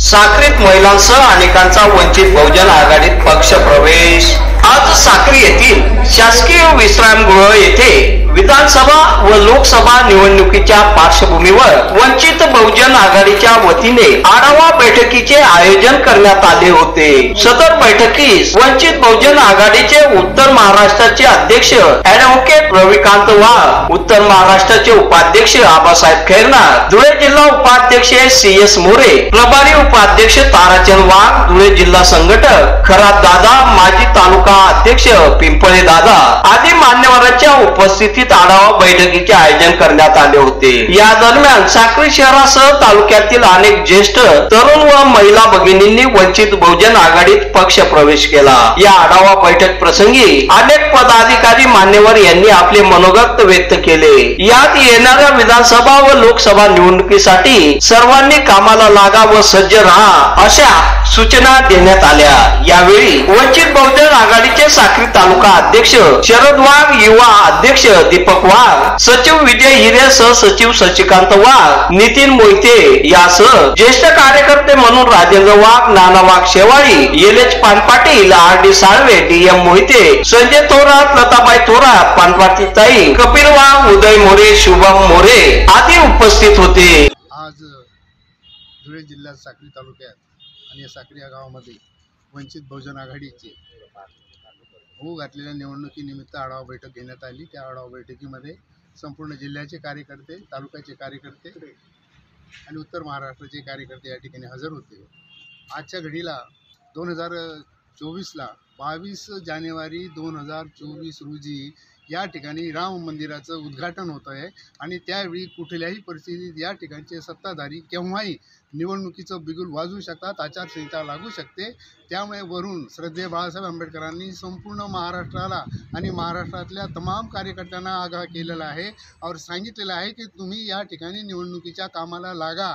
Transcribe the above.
साक्रीत महिलांसह अनेकांचा वंचित बहुजन आघाडीत पक्ष प्रवेश। आज साक्री येथील शासकीय विश्रामगृह येथे विधानसभा व लोकसभा निवडणुकीच्या पार्श्वभूमीवर वंचित बहुजन आघाडीच्या वतीने आढावा बैठकीचे आयोजन करण्यात आले होते। सदर बैठकीस वंचित बहुजन आघाडीचे उत्तर महाराष्ट्राचे अध्यक्ष ॲडव्होकेट रविकांत वाघ, उत्तर महाराष्ट्राचे उपाध्यक्ष आबासाहेब खैरनार, धुळे जिल्हा उपाध्यक्ष CS मोरे, प्रभारी उपाध्यक्ष ताराचंद वाघ, धुळे जिल्हा संघटक खरात दादा, माजी तालुका अध्यक्ष पिंपळे दादा आदी मान्यवरांच्या उपस्थितीत आढावा बैठकीचे आयोजन करण्यात आले होते। या दरम्यान साक्री शहरासह तालुक्यातील अनेक ज्येष्ठ तरुण व महिला भगिनींनी वंचित बहुजन आघाडीत पक्ष प्रवेश केला। या आढावा बैठक प्रसंगी अनेक पदाधिकारी मान्यवर यांनी आपले मनोगत व्यक्त केले। यात येणाऱ्या विधानसभा व लोकसभा निवडणुकीसाठी सर्वांनी कामाला लागा व सज्ज राहा अशा सूचना देण्यात आल्या। यावेळी वंचित बहुजन आघाडीचे साक्री तालुका अध्यक्ष शरद वाघ, युवा अध्यक्ष दीपक वाघ, सचिव विजय हिरे, सहसचिव शशिकांत वाघ, नितीन मोहिते यासह ज्येष्ठ कार्यकर्ते म्हणून राजेंद्र वाघ, नाना वाघ शेवाळी, LH Panpatil, RD Salve, DM Mohite, Sanjay Thorat, Latabai Thorat, पानपाटी ताई, कपिल वाघ, उदय मोरे, शुभम मोरे आदी उपस्थित होते। आज धुळे जिल्ह्यात साक्री तालुक्यात आणि साक्री या गावामध्ये वंचित बहुजन आघाडीचे होऊ घातलेल्या निवडणुकीनिमित्त आढावा बैठक घेण्यात आली। त्या आढावा बैठकीमध्ये संपूर्ण जिल्ह्याचे कार्यकर्ते, तालुक्याचे कार्यकर्ते आणि उत्तर महाराष्ट्राचे कार्यकर्ते या ठिकाणी हजर होते। आजच्या घडीला 2024ला 22 जानेवारी 2024 रोजी या ठिकाणी राम मंदिराचं उद्घाटन होत आहे आणि त्यावेळी कुठल्याही परिस्थितीत या ठिकाणचे सत्ताधारी केव्हाही निवडणुकीचं बिगुल वाजवू शकतात, आचारसंहिता लागू शकते। त्यामुळे वरून श्रद्धेय बाळासाहेब आंबेडकरांनी संपूर्ण महाराष्ट्राला आणि महाराष्ट्रातल्या तमाम कार्यकर्त्यांना आगाह केलेला आहे और सांगितलेलं आहे की तुम्ही या ठिकाणी निवडणुकीच्या कामाला लागा।